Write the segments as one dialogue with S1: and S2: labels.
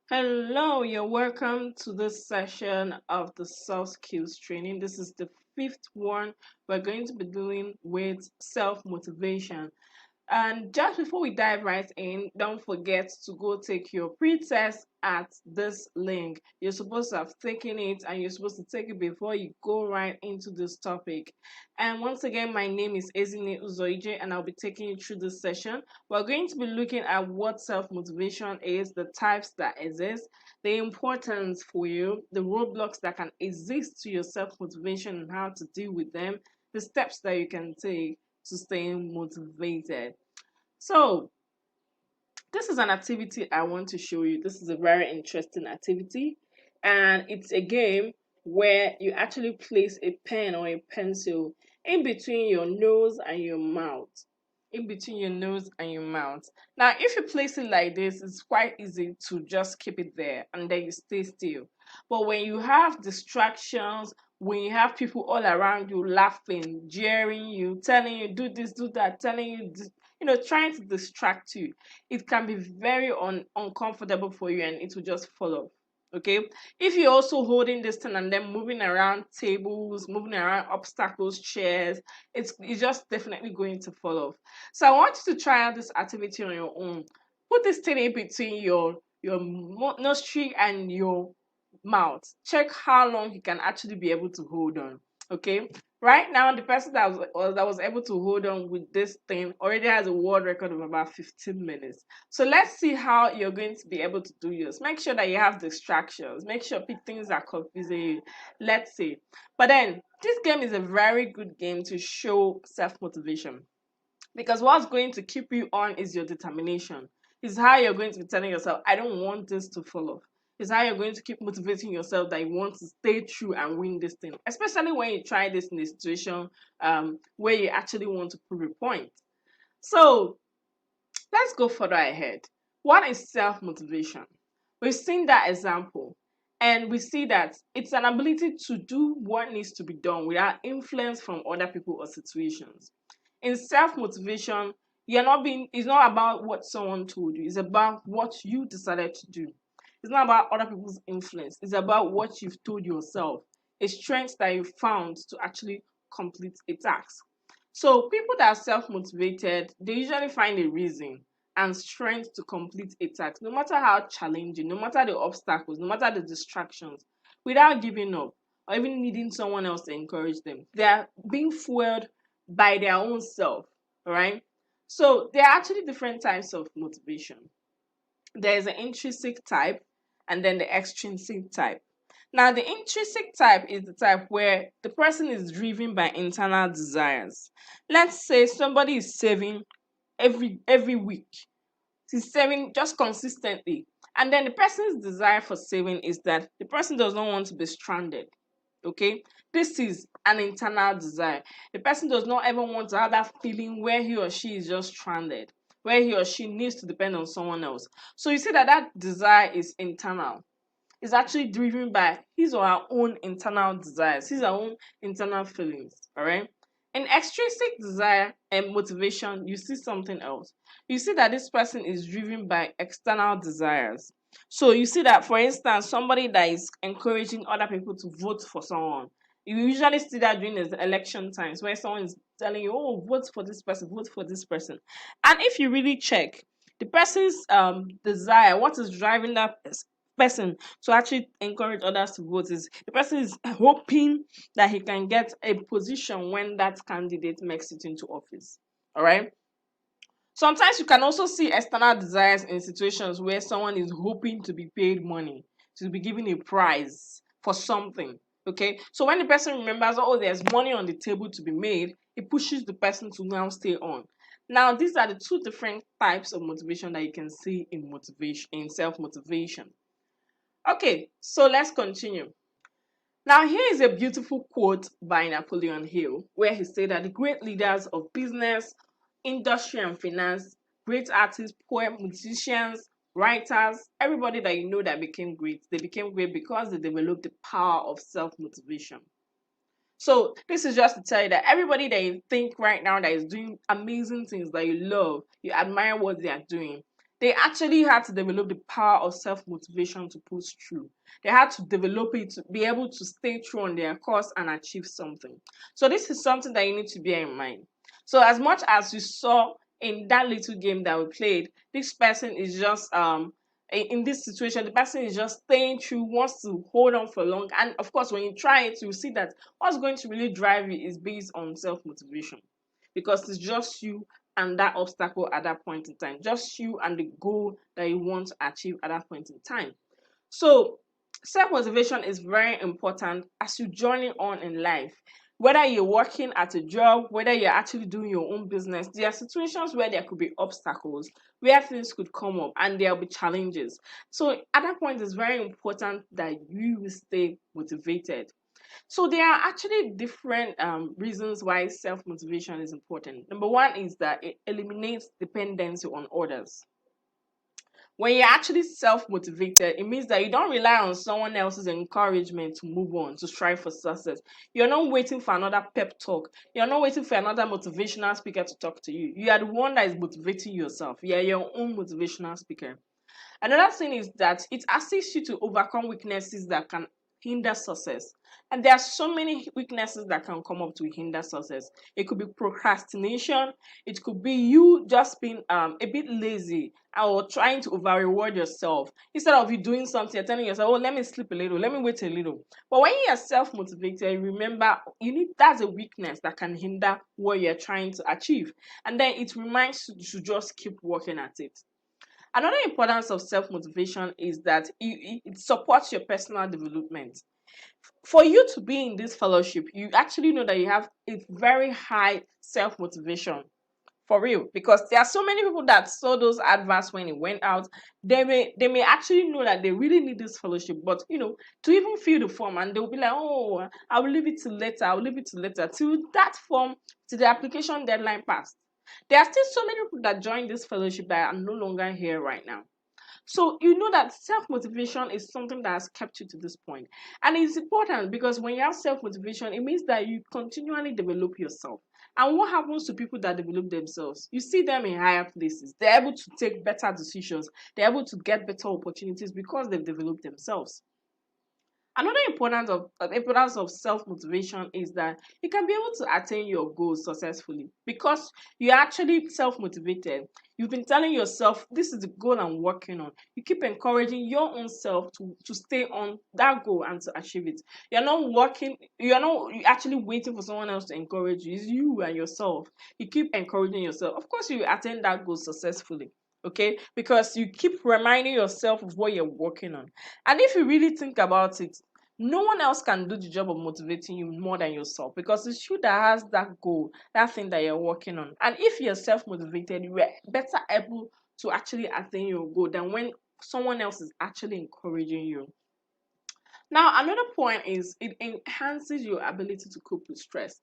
S1: Hello, you're welcome to this session of the soft skills training. This is the fifth one. We're going to be dealing with self motivation. And just before we dive right in, don't forget to go take your pre-test at this link. You're supposed to have taken it and you're supposed to take it before you go right into this topic. And once again, my name is Ezine Uzoije and I'll be taking you through this session. We're going to be looking at what self-motivation is, the types that exist, the importance for you, the roadblocks that can exist to your self-motivation and how to deal with them, the steps that you can take to stay motivated. So, this is an activity I want to show you. This is a very interesting activity, and it's a game where you actually place a pen or a pencil in between your nose and your mouth. In between your nose and your mouth. Now, if you place it like this, it's quite easy to just keep it there and then you stay still. But when you have distractions, when you have people all around you laughing, jeering you, telling you do this, do that, telling you this, trying to distract you, it can be very uncomfortable for you and it will just fall off. Okay, if you're also holding this thing and then moving around tables, moving around obstacles, chairs, it's just definitely going to fall off. So I want you to try out this activity on your own. Put this thing in between your nostril and your mouth. Check how long you can actually be able to hold on. Okay. Right now, the person that was able to hold on with this thing already has a world record of about 15 minutes. So let's see how you're going to be able to do yours. Make sure that you have distractions. Make sure things are confusing you. Let's see. But then, this game is a very good game to show self-motivation because what's going to keep you on is your determination. Is how you're going to be telling yourself, I don't want this to fall off. Is how you're going to keep motivating yourself that you want to stay true and win this thing, especially when you try this in a situation where you actually want to prove a point. So let's go further ahead. What is self motivation? We've seen that example, and we see that it's an ability to do what needs to be done without influence from other people or situations. In self motivation, it's not about what someone told you, it's about what you decided to do. It's not about other people's influence, it's about what you've told yourself, a strength that you found to actually complete a task. So people that are self-motivated, they usually find a reason and strength to complete a task, no matter how challenging, no matter the obstacles, no matter the distractions, without giving up or even needing someone else to encourage them. They are being fueled by their own self, all right? So there are actually different types of motivation. There is an intrinsic type and then the extrinsic type. Now, the intrinsic type is the type where the person is driven by internal desires. Let's say somebody is saving every week. He's saving just consistently. And then the person's desire for saving is that the person does not want to be stranded. Okay? This is an internal desire. The person does not ever want to have that feeling where he or she is just stranded, where he or she needs to depend on someone else. So you see that desire is internal, is actually driven by his or her own internal desires, his or her own internal feelings. All right. In extrinsic desire and motivation, you see something else. You see that this person is driven by external desires. So you see that, for instance, somebody that is encouraging other people to vote for someone. You usually see that during the election times where someone is telling you, oh, vote for this person, vote for this person. And if you really check the person's desire, what is driving that person to actually encourage others to vote is the person is hoping that he can get a position when that candidate makes it into office. All right. Sometimes you can also see external desires in situations where someone is hoping to be paid money, to be given a prize for something. Okay. So when the person remembers, oh, there's money on the table to be made, it pushes the person to now stay on. Now, these are the two different types of motivation that you can see in motivation, in self-motivation. Okay, so let's continue. Now, here is a beautiful quote by Napoleon Hill, where he said that the great leaders of business, industry, and finance, great artists, poets, musicians, writers, everybody that you know that became great, they became great because they developed the power of self-motivation. So this is just to tell you that everybody that you think right now that is doing amazing things that you love, you admire what they are doing, They actually had to develop the power of self-motivation to push through. They had to develop it to be able to stay true on their course and achieve something. So this is something that you need to bear in mind. So as much as you saw in that little game that we played, this person is just in this situation, the person is just staying true, wants to hold on for long. And of course, when you try it, you see that what's going to really drive you is based on self-motivation, because it's just you and that obstacle at that point in time, just you and the goal that you want to achieve at that point in time. So self-motivation is very important as you journey on in life. Whether you're working at a job, whether you're actually doing your own business, there are situations where there could be obstacles, where things could come up and there'll be challenges. So at that point, it's very important that you will stay motivated. So there are actually different reasons why self-motivation is important. Number one is that it eliminates dependency on others. When you're actually self-motivated, it means that you don't rely on someone else's encouragement to move on, to strive for success. You're not waiting for another pep talk. You're not waiting for another motivational speaker to talk to you. You are the one that is motivating yourself. You are your own motivational speaker. Another thing is that it assists you to overcome weaknesses that can hinder success. And there are so many weaknesses that can come up to hinder success. It could be procrastination, it could be you just being a bit lazy or trying to over reward yourself. Instead of you doing something, you're telling yourself, oh, let me sleep a little, let me wait a little. But when you are self motivated, remember you need that's a weakness that can hinder what you're trying to achieve. And then it reminds you to just keep working at it. Another importance of self-motivation is that it supports your personal development. For you to be in this fellowship, you actually know that you have a very high self-motivation. For real, because there are so many people that saw those adverts when it went out. They may actually know that they really need this fellowship, but to even fill the form, and they'll be like, oh, I will leave it till later, I will leave it till later, till that form, till the application deadline passed. There are still so many people that joined this fellowship that are no longer here right now. So you know that self-motivation is something that has kept you to this point. And it's important because when you have self-motivation, it means that you continually develop yourself. And what happens to people that develop themselves? You see them in higher places. They're able to take better decisions. They're able to get better opportunities because they've developed themselves. Another importance of self-motivation is that you can be able to attain your goals successfully because you're actually self-motivated. You've been telling yourself, this is the goal I'm working on. You keep encouraging your own self to stay on that goal and to achieve it. You're actually waiting for someone else to encourage you. It's you and yourself. You keep encouraging yourself. Of course, you attain that goal successfully. Okay, because you keep reminding yourself of what you're working on. And if you really think about it, no one else can do the job of motivating you more than yourself because it's you that has that goal, that thing that you're working on. And if you're self-motivated, you're better able to actually attain your goal than when someone else is actually encouraging you. Now, another point is it enhances your ability to cope with stress.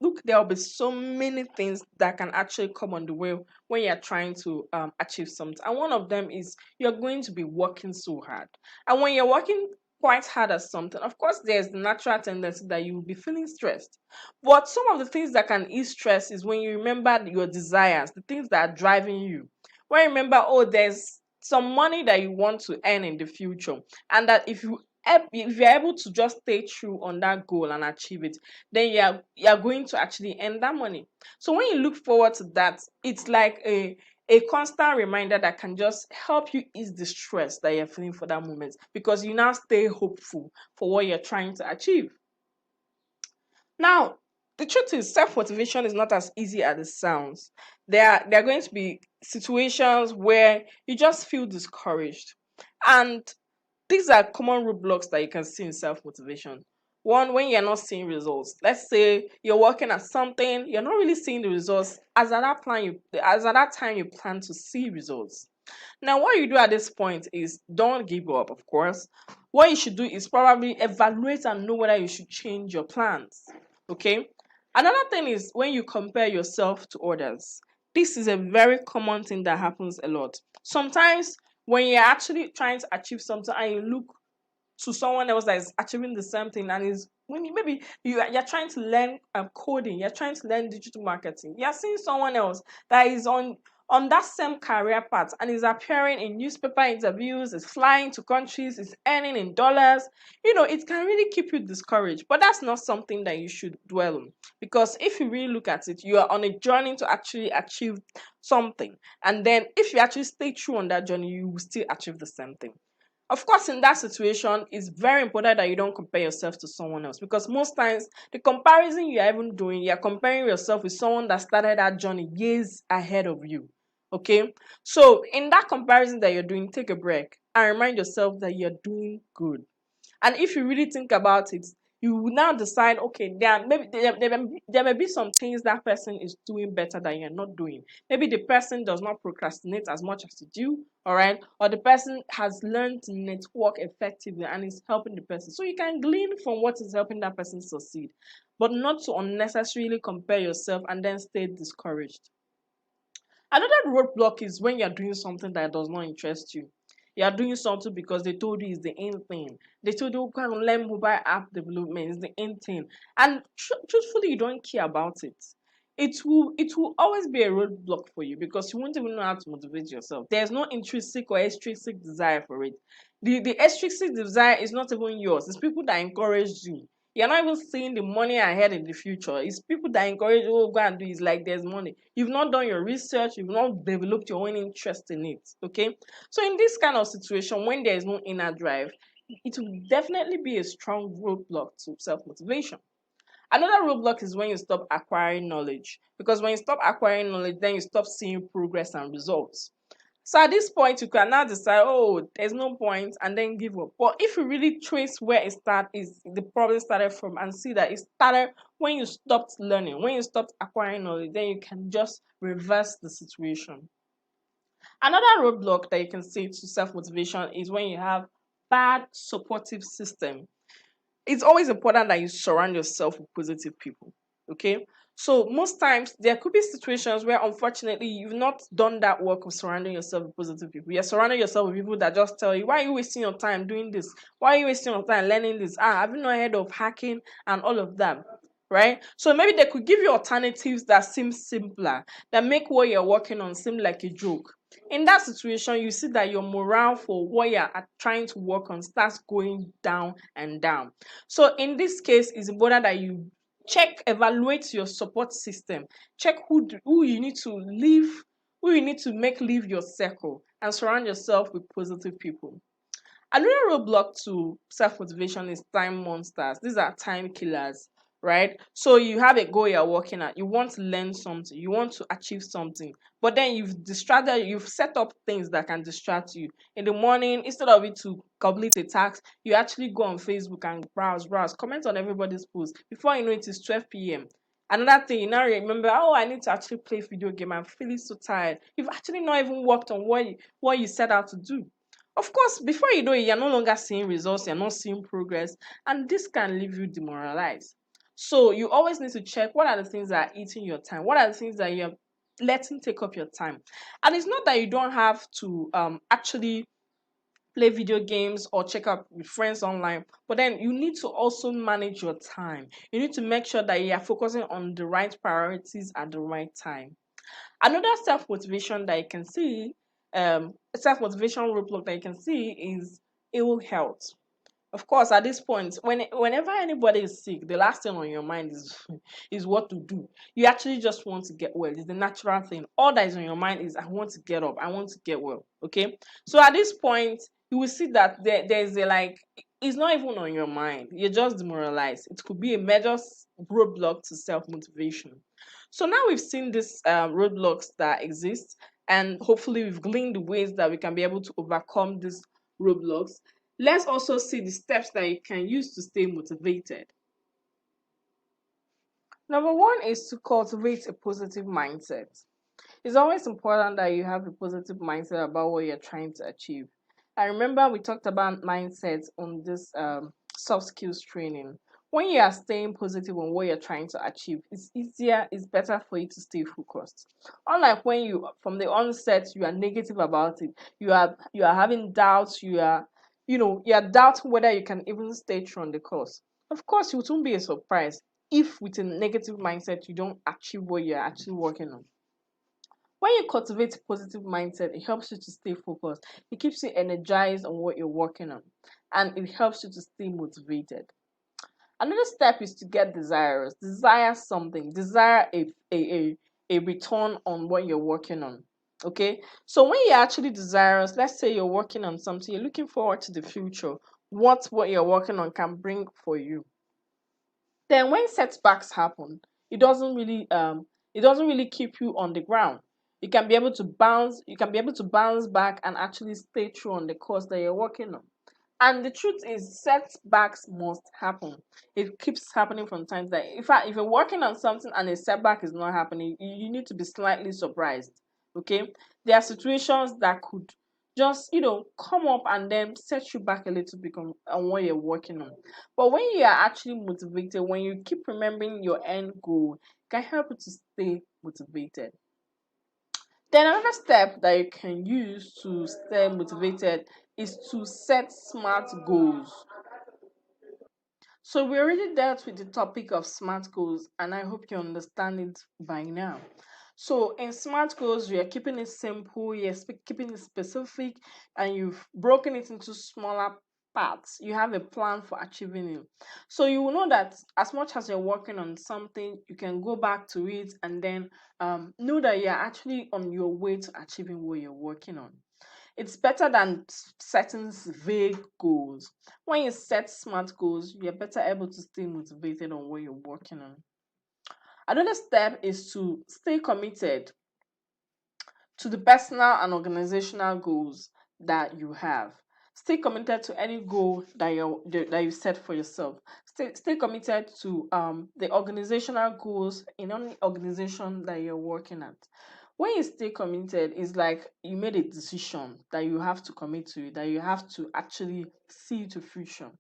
S1: Look, there'll be so many things that can actually come on the way when you're trying to achieve something. And one of them is you're going to be working so hard. And when you're working quite hard at something, of course, there's the natural tendency that you will be feeling stressed. But some of the things that can ease stress is when you remember your desires, the things that are driving you. When you remember, oh, there's some money that you want to earn in the future, and that if you're able to just stay true on that goal and achieve it, then you're going to actually earn that money. So when you look forward to that, it's like a constant reminder that can just help you ease the stress that you're feeling for that moment because you now stay hopeful for what you're trying to achieve. Now, the truth is self-motivation is not as easy as it sounds. There are going to be situations where you just feel discouraged. And these are common roadblocks that you can see in self-motivation. One, when you're not seeing results. Let's say you're working at something, you're not really seeing the results as at that time you plan to see results. Now, what you do at this point is don't give up, of course. What you should do is probably evaluate and know whether you should change your plans. Okay? Another thing is when you compare yourself to others. This is a very common thing that happens a lot. Sometimes when you're actually trying to achieve something and you look to someone else that is achieving the same thing and is when maybe you're trying to learn coding, you're trying to learn digital marketing, you're seeing someone else that is on that same career path and is appearing in newspaper interviews, is flying to countries, is earning in dollars, it can really keep you discouraged. But that's not something that you should dwell on, because if you really look at it, you are on a journey to actually achieve something. And then if you actually stay true on that journey, you will still achieve the same thing. Of course, in that situation, it's very important that you don't compare yourself to someone else, because most times the comparison you're even doing, you're comparing yourself with someone that started that journey years ahead of you. Okay, so in that comparison that you're doing, take a break and remind yourself that you're doing good. And if you really think about it, you will now decide, okay, there may be some things that person is doing better than you're not doing. Maybe the person does not procrastinate as much as you do, all right? Or the person has learned to network effectively and is helping the person. So you can glean from what is helping that person succeed, but not to unnecessarily compare yourself and then stay discouraged. Another roadblock is when you're doing something that does not interest you. You are doing something because they told you it's the end thing. They told you kind of learn mobile app development is the end thing, and truthfully, you don't care about it. It will always be a roadblock for you, because you won't even know how to motivate yourself. There's no intrinsic or extrinsic desire for it. The extrinsic desire is not even yours. It's people that encourage you. You're not even seeing the money ahead in the future. It's people that encourage you, oh, go and do it. It's like there's money. You've not done your research, you've not developed your own interest in it. Okay. So in this kind of situation, when there is no inner drive, it will definitely be a strong roadblock to self-motivation. Another roadblock is when you stop acquiring knowledge. Because when you stop acquiring knowledge, then you stop seeing progress and results. So at this point, you can now decide, oh, there's no point, and then give up. But if you really trace where the problem started from, and see that it started when you stopped learning, when you stopped acquiring knowledge, then you can just reverse the situation. Another roadblock that you can see to self-motivation is when you have bad supportive system. It's always important that you surround yourself with positive people. Okay. So most times there could be situations where unfortunately you've not done that work of surrounding yourself with positive people. You're surrounding yourself with people that just tell you, why are you wasting your time doing this? Why are you wasting your time learning this? Have you not heard of hacking and all of that? Right? So maybe they could give you alternatives that seem simpler, that make what you're working on seem like a joke. In that situation, you see that your morale for what you're trying to work on starts going down and down. So in this case, it's important that you evaluate your support system, check who you need to leave, who you need to make leave your circle, and surround yourself with positive people. Another roadblock to self-motivation is time monsters. These are time killers, right? So you have a goal you're working at, you want to learn something, you want to achieve something, but then you've set up things that can distract you. In the morning, instead of it to complete a task, you actually go on Facebook and browse, comment on everybody's post. Before you know it is 12 p.m. Another thing, you now remember, oh, I need to actually play video game. I'm feeling so tired. You've actually not even worked on what you set out to do. Of course, before you know it, you're no longer seeing results, you're not seeing progress, and this can leave you demoralized. So you always need to check what are the things that are eating your time, what are the things that you're letting take up your time. And it's not that you don't have to actually play video games or check out with friends online, but then you need to also manage your time. You need to make sure that you are focusing on the right priorities at the right time. Another self-motivation that you can see, self-motivation roadblock that you can see is ill health. Of course, at this point, whenever anybody is sick, the last thing on your mind is is what to do. You actually just want to get well. It's the natural thing. All that is on your mind is I want to get up, I want to get well. Okay. So at this point, you will see that there's a like it's not even on your mind. You're just demoralized. It could be a major roadblock to self-motivation. So now we've seen these roadblocks that exist, and hopefully we've gleaned the ways that we can be able to overcome these roadblocks. Let's also see the steps that you can use to stay motivated. Number one is to cultivate a positive mindset. It's always important that you have a positive mindset about what you're trying to achieve. I remember we talked about mindsets on this soft skills training. When you are staying positive on what you're trying to achieve, it's easier, it's better for you to stay focused. Unlike when you, from the onset, you are negative about it, you are having doubts, you are doubting whether you can even stay true on the course. Of course, it won't be a surprise if with a negative mindset you don't achieve what you're actually working on. When you cultivate a positive mindset, it helps you to stay focused. It keeps you energized on what you're working on, and it helps you to stay motivated. Another step is to get desirous. Desire something. Desire a return on what you're working on. Okay? So when you're actually desirous, let's say you're working on something, you're looking forward to the future, what you're working on can bring for you. Then when setbacks happen, it doesn't really it doesn't really keep you on the ground. You can be able to bounce back and actually stay true on the course that you're working on. And the truth is, setbacks must happen. It keeps happening from time to time. In fact, if you're working on something and a setback is not happening, you need to be slightly surprised. Okay, there are situations that could just come up and then set you back a little bit on what you're working on. But when you are actually motivated, when you keep remembering your end goal, it can help you to stay motivated. Then another step that you can use to stay motivated is to set smart goals. So we already dealt with the topic of smart goals, and I hope you understand it by now. So in smart goals, you are keeping it simple, keeping it specific, and you've broken it into smaller parts. You have a plan for achieving it. So you will know that as much as you're working on something, you can go back to it and then know that you're actually on your way to achieving what you're working on. It's better than setting vague goals. When you set smart goals, you're better able to stay motivated on what you're working on. Another step is to stay committed to the personal and organizational goals that you have. Stay committed to any goal that you set for yourself. Stay committed to the organizational goals in any organization that you're working at. When you stay committed, it's like you made a decision that you have to commit to, that you have to actually see to fruition.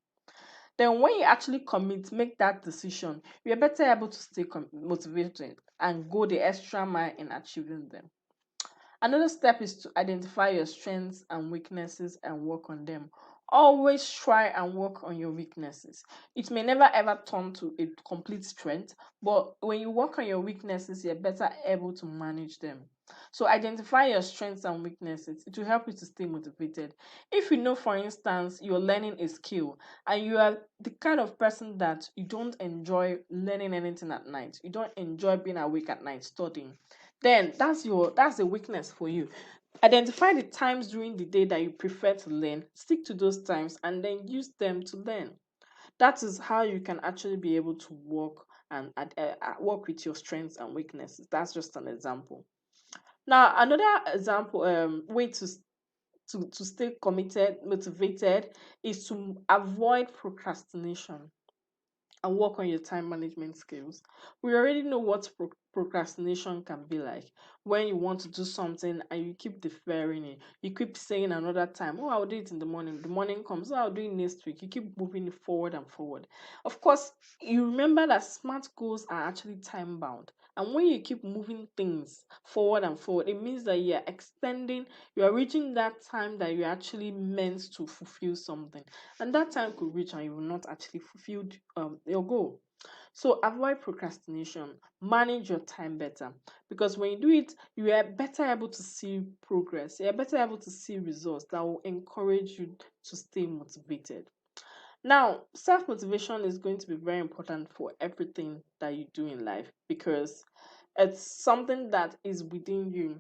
S1: Then when you actually commit, make that decision, you're better able to stay motivated and go the extra mile in achieving them. Another step is to identify your strengths and weaknesses and work on them. Always try and work on your weaknesses. It may never ever turn to a complete strength, but when you work on your weaknesses, you're better able to manage them. So identify your strengths and weaknesses. It will help you to stay motivated. If you know, for instance, you're learning a skill and you are the kind of person that you don't enjoy learning anything at night, you don't enjoy being awake at night studying, then that's a weakness for you. Identify the times during the day that you prefer to learn, stick to those times, and then use them to learn. That is how you can actually be able to work and work with your strengths and weaknesses. That's just an example. Now, another example way to stay committed, motivated, is to avoid procrastination and work on your time management skills. We already know what procrastination can be like. When you want to do something and you keep deferring it, you keep saying another time, oh, I'll do it in the morning. The morning comes, oh, I'll do it next week. You keep moving it forward and forward. Of course, you remember that smart goals are actually time bound. And when you keep moving things forward and forward, it means that you're reaching that time that you're actually meant to fulfill something. And that time could reach and you will not actually fulfill your goal. So avoid procrastination, manage your time better, because when you do it, you are better able to see progress, you're better able to see results that will encourage you to stay motivated. Now, self motivation is going to be very important for everything that you do in life because it's something that is within you.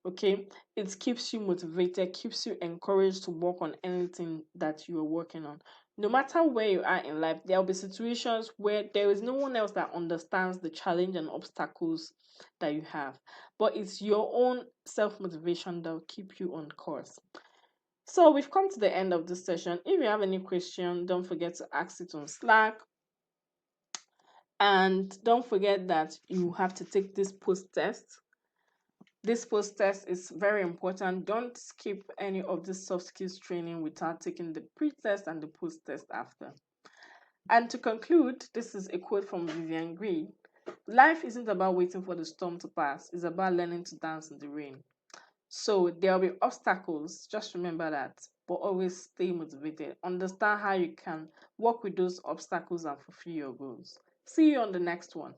S1: Okay, it keeps you motivated, keeps you encouraged to work on anything that you are working on. No matter where you are in life, there will be situations where there is no one else that understands the challenge and obstacles that you have, but it's your own self motivation that will keep you on course. So we've come to the end of this session. If you have any question, don't forget to ask it on Slack, and don't forget that you have to take this post test. This post test is very important. Don't skip any of this soft skills training without taking the pre-test and the post test after. And to conclude, this is a quote from Vivian Green. Life isn't about waiting for the storm to pass. It's about learning to dance in the rain. So there will be obstacles. Just remember that. But always stay motivated. Understand how you can work with those obstacles and fulfill your goals. See you on the next one.